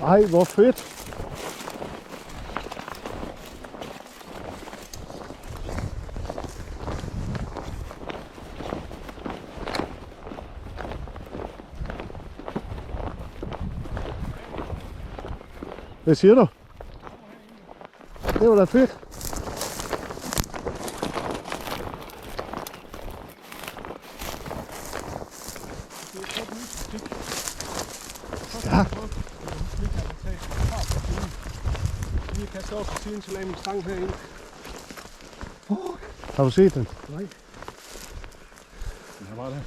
Ej, hvor fedt. Hvad siger du? Det var da fedt. Stærkt. Vi kan stå på siden, så lagde en stang herinde. Har du set den? Nej. Den er bare der.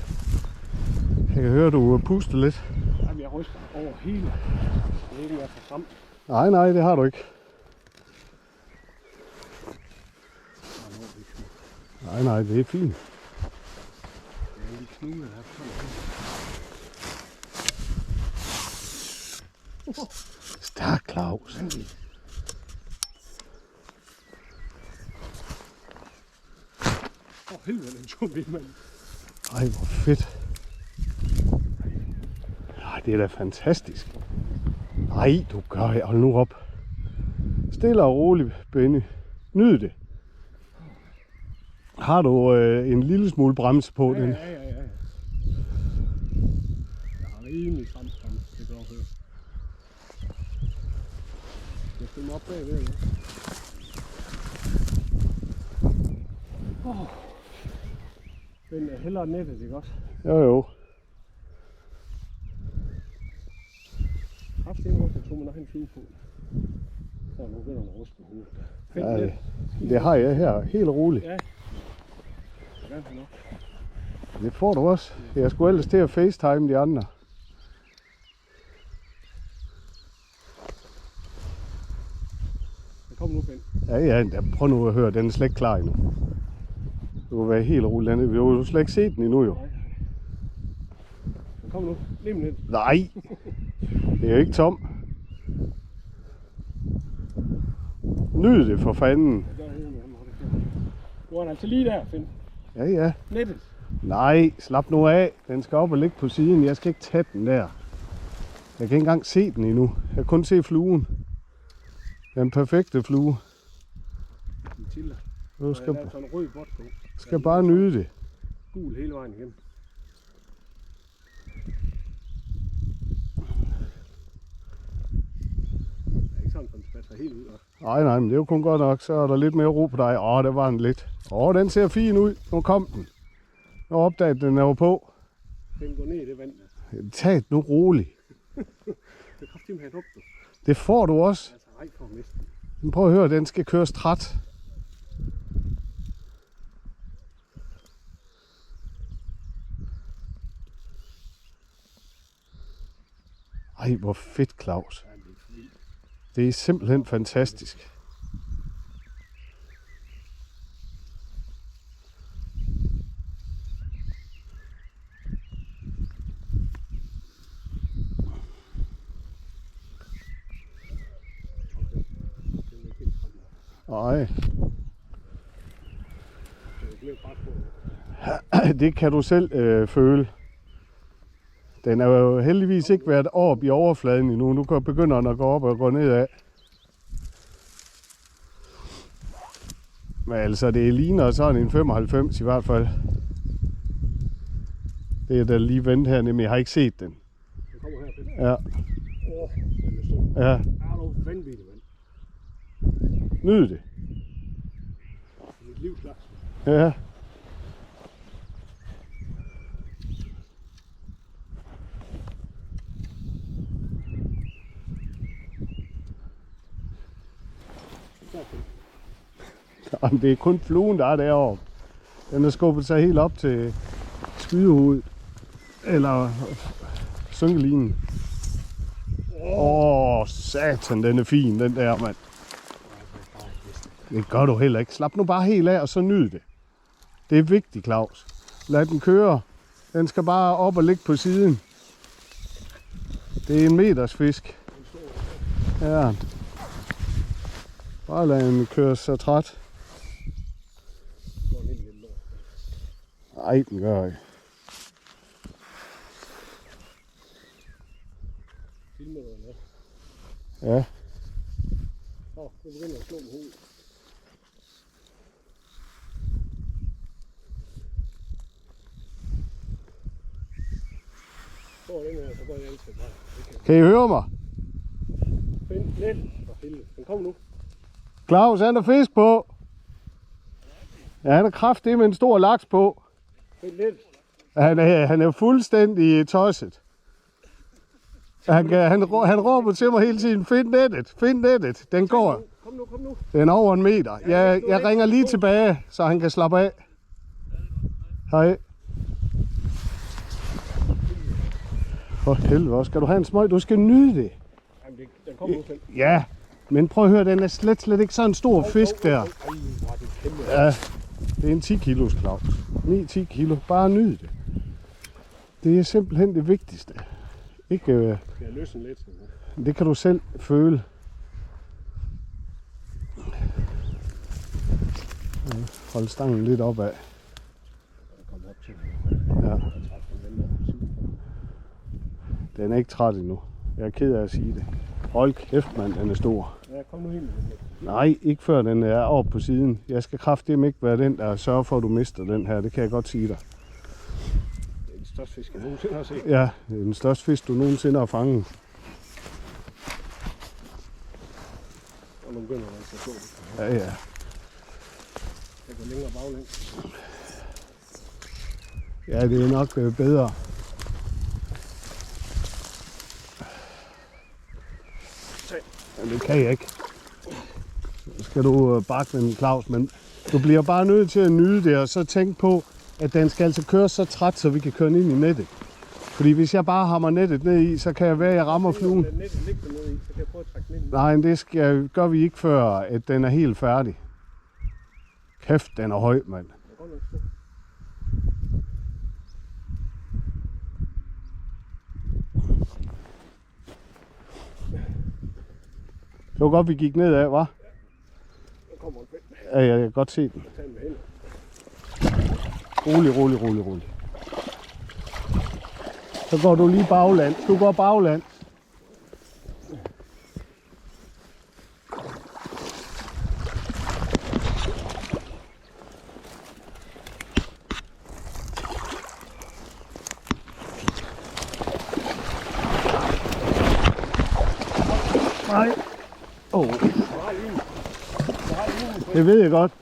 Jeg kan høre, du puster lidt. Jamen, jeg ryster over hele. Det er ikke, jeg får frem. Nej, det har du ikke. Nej, det er fint. Det er lige knude her. Stærk, Claus. Helvede, den tog vi, mand. Ej, hvor fedt. Ej, det er da fantastisk. Ej, du gør det. Hold nu op. Stille og roligt, Benny. Nyd det. Har du en lille smule bremse på den? Ja. Jeg har rimelig bremse, det går her. Jeg stiller op bagved, ja. Den er hellere nettet, ikke også? Jo. Haft en rundt, jeg tog mig nok en fin på. Så nu begynder den at ruste på hovedet. Ja, det har jeg her. Helt roligt. Ja. Det er nok. Det får du også. Jeg skulle ellers til at facetime de andre. Den kommer nu, Ben. Ja, prøv nu at høre. Den er slet ikke klar endnu. Du vil være helt rolig. Vi har jo slet ikke set den endnu, jo. Nej. Den kommer nu. Lige med lidt. Nej, det er jo ikke tom. Nyd det for fanden. Jeg gør hele med ham. Nu er han altså lige der, Finn. Ja. Nettet. Nej, slap nu af. Den skal op og ligge på siden. Jeg skal ikke tage den der. Jeg kan ikke engang se den endnu. Jeg kan kun se fluen. Den perfekte flue. Matilda. Du Skal der er sådan en rød bot på. skal bare nyde det. Gul hele vejen igen. Det er ikke sådan, at den spasser helt ud. Nej, men det er jo kun godt nok. Så er der lidt mere ro på dig. Der var den lidt. Den ser fin ud. Nu kom den. Nu opdagede den var på. Den går ned i det vand. Tag det nu roligt. Det kan kraftigt have et du. Det får du også. Altså, ej for at miste den. Men prøv at høre, den skal køres træt. Ej, hvor fedt, Claus. Ja, det er vildt. Det er simpelthen fantastisk. Nej, Det er lidt bræt på. det kan du selv føle. Den er jo heldigvis ikke været op i overfladen endnu. Nu begynder den at gå op og gå nedad. Men altså, det ligner sådan en 95 i hvert fald. Det er der lige vendt her, nemlig jeg har ikke set den. Den kommer her, Finn. Ja, Den er stor. ja. Er du vanvittig, mand? Nyd det. Mit livs laks. Ja. Jamen, det er kun fluen, der er deroppe. Den er skubbet sig helt op til skydehovedet. Eller synkelinen. Satan, den er fin, den der, mand. Det gør du heller ikke. Slap nu bare helt af, og så nyd det. Det er vigtigt, Claus. Lad den køre. Den skal bare op og ligge på siden. Det er en meters fisk. Ja. Bare lad den køre så træt. Nej, den gør ikke. Filmer du noget? Ja. Så det begynder at slå med hovedet. Så den her, så går jeg altid bare. Kan I høre mig? Find net for helvede. Den kommer nu. Claus, han er fisk på. Ja, han er kraftig med en stor laks på. Find net. Han er fuldstændig tosset. Han råber til mig hele tiden, find nettet, den går. Kom nu. Den er over 1 meter. Jeg ringer lige tilbage, så han kan slappe af. Hej. For helvede, hvor skal du have en smøg? Du skal nyde det. Jamen, den kommer nu selv. Ja, men prøv at høre, den er slet ikke sådan en stor fisk der. Ej, hvor er det kæmpe. Ja, det er en 10 kilos, Claus. 9-10 kilo. Bare nyd det. Det er simpelthen det vigtigste. Ikke, Skal jeg løsne lidt? det kan du selv føle. Hold stangen lidt opad. Jeg kommer op til. Ja. Den er ikke træt endnu. Jeg er ked af at sige det. Hold kæft, mand, den er stor. Ja, kom nu ind. Nej, ikke før den er oppe på siden. Jeg skal kraftedeme ikke være den, der sørger for, at du mister den her. Det kan jeg godt sige dig. Det er den største fisk, jeg nogensinde har set. Ja, det er den største fisk, du nogensinde har fanget. Og nu begynder man at slå. Ja, ja. Jeg går længere baglæns. Ja, det er nok bedre. Men det kan jeg ikke. Så skal du bakke den, Claus, men du bliver bare nødt til at nyde det, og så tænk på, at den skal altså køre så træt, så vi kan køre den ind i nettet. Fordi hvis jeg bare hammer nettet ned i, så kan jeg være, at jeg rammer fluen. Nettet ligger nede i, så kan jeg prøve at trække den ind. Nej, det gør vi ikke før, at den er helt færdig. Kæft, den er høj, mand. Det var godt, vi gik nedad, hva'? Der kommer en fisk. Ja, jeg kan godt se den. Tag den med hænder. Rolig. Så går du lige bagland. Du går bagland. Nej. Åh. Det ved jeg godt.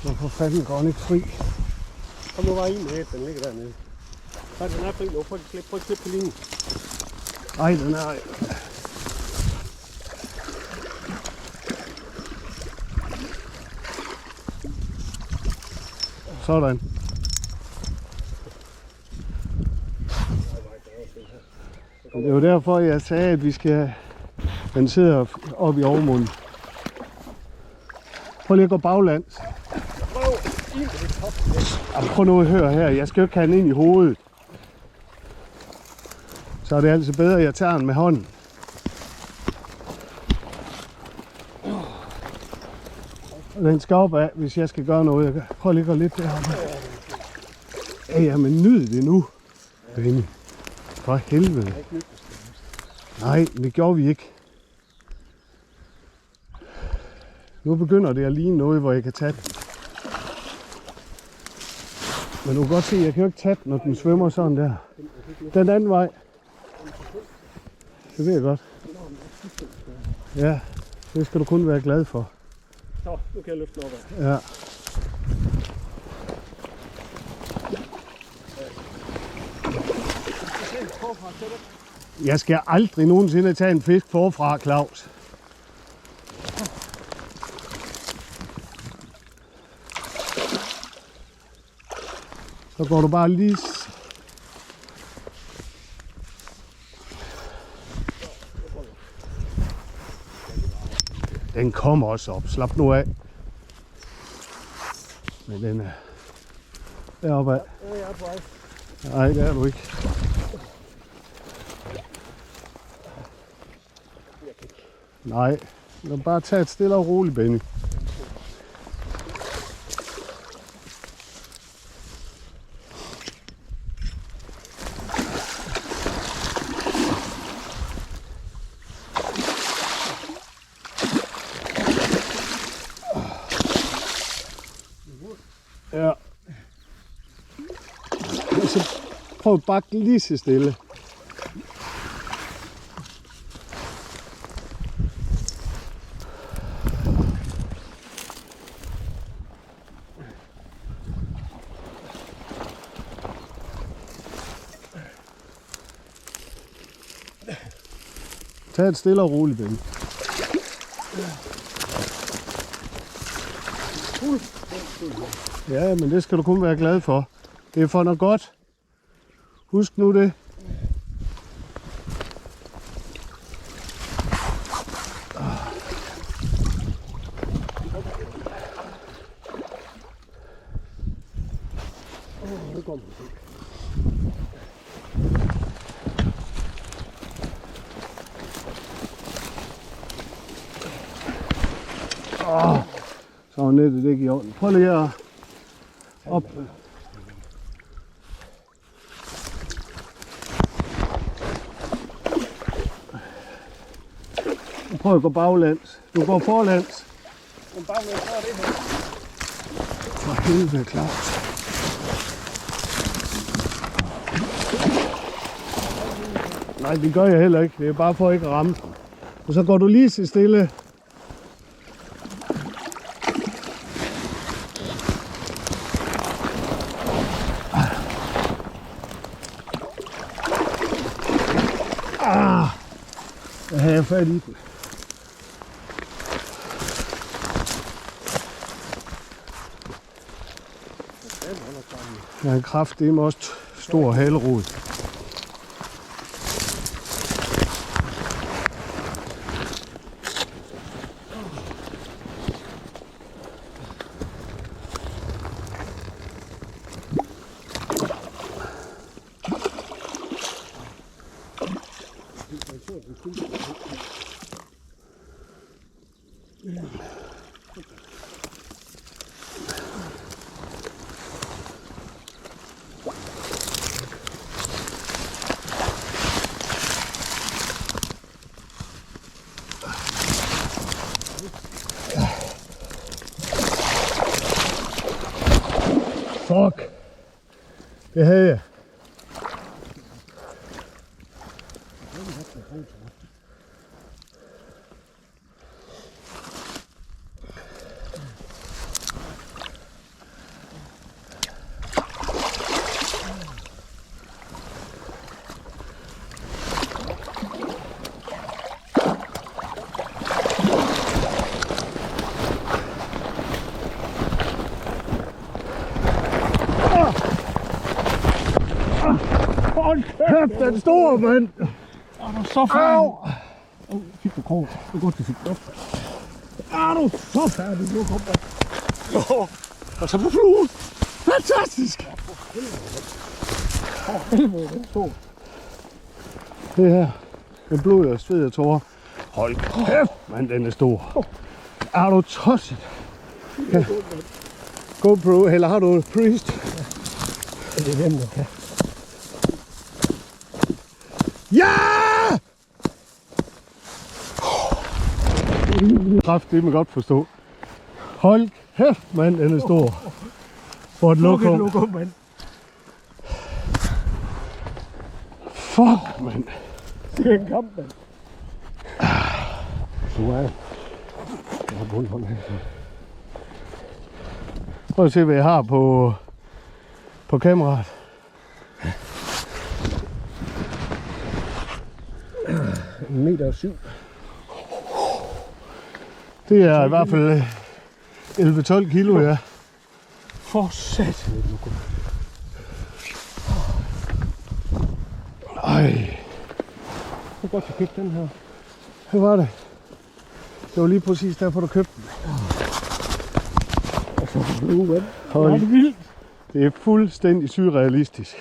Hvorfor fanden går den ikke fri? Kom nu bare ind med den ligger dernede. Så den er fri nu. Prøv at klippe på linjen. Ej, den er... Sådan. Det var derfor, jeg sagde, at vi skal... Den sidder oppe i overmunden. Prøv lige at gå baglands. Prøv nu at høre her. Jeg skal jo ikke have den ind i hovedet. Så er det altså bedre, at jeg tager den med hånden. Den skal op af, hvis jeg skal gøre noget. Jeg prøver lige at gå lidt deroppe. Ja, men nyd det nu, Benny. For helvede. Nej, det gjorde vi ikke. Nu begynder det at ligne noget, hvor jeg kan tage den. Men du kan godt se, at jeg kan jo ikke tage den, når den svømmer sådan der. Den anden vej. Det ved jeg godt. Ja, det skal du kun være glad for. Så, nu kan jeg løfte den op af. Ja. Jeg skal aldrig nogensinde tage en fisk forfra, Claus. Så går du bare lige... Den kommer også op. Slap nu af. Men den er deroppe af. Ja, jeg er på vej. Nej, det er du ikke. Nej, du kan bare tage et stille og roligt, Benny. Prøv at bakke lige så stille. Tag et stille og roligt, Ben. Ja, men det skal du kun være glad for. Det er for noget godt. Husk nu det. Så er nettet ikke i orden. Prøv lige at op. Prøv at gå baglands. Du går forlands. Men baglæns, så er det her. For helvede, Claus. Nej, det gør jeg heller ikke. Det er bare for ikke at ramme. Og så går du lige så stille. Jeg havde fat i den. Jeg har kraftedeme også stor halerod. Fuck. Det havde jeg. Kæft, den store, mand! Er du så færdig? Fik du krog. Det er godt, du fik luft. Er du så færdig? Nu kom der. Og så på fluen. Fantastisk! Helvede, den stod. Det her, med blod og sved og tårer. Hold kæft, mand, den er stor. Er du tosset? Ja. GoPro, eller har du en Priest? Det er dem, der kan. Ja! Kraft, det må godt forstå. Hold kæft, mand, den er stor. For et lokum. Mand. Fuck, mand. Det er en kamp, mand. Du er. Jeg har bundhånd her. Prøv at se, hvad jeg har på kameraet. En meter og 7. Det er i hvert fald 11-12 kilo, ja. For satan et lokum. Ej, Det er godt, du købte den her. hvad var det? Det var lige præcis derfor, du købte den. Og så er det vand. Hold. Det er vildt. Det er fuldstændig surrealistisk.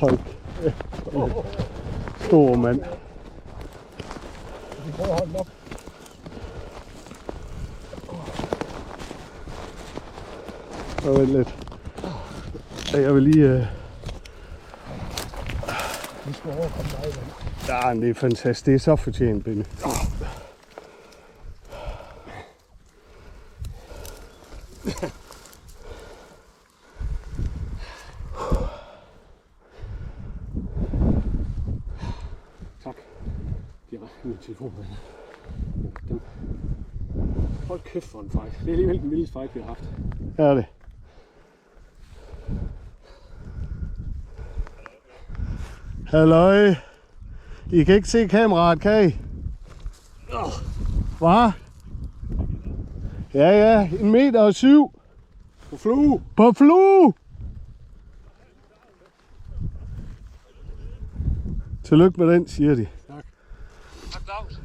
Hold kæft, hvor er det stor, mand. den op. Vent lidt. Jeg vil lige... Vi skal overkomme dig, ven. Ja, men det er fantastisk. Det er så fortjent, Benny. Tak. De har min telefon med. Den. Hold kæft for en fight. Det er alligevel den vildeste fight, vi har haft. Ja, det. Halløj. I kan ikke se kameraet, kan I? Hvad? Ja, 1,7 meter. På flue. På flue! Tillykke med den, siger de. Tak. Tak, Claus.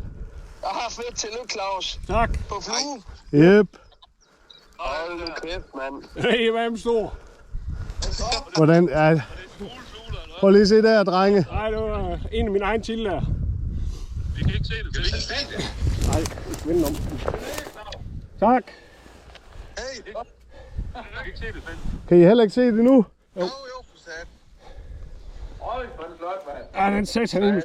Ah, fedt. Tillykke, Claus. Tak. På flue. Jep. Hold nu kæft, mand. Hey, hvad er den stor? Hvordan er... Prøv lige at se der, drenge. Nej, det var en af mine egne til der. Vi kan ikke se det. Kan vi ikke se det? Nej, vend om. Tak. Hey. Jeg kan ikke se det selv. Kan I heller ikke se det nu? Jo, for sat. Øj, hvor er det flot, mand. Ja, den sætter han ind.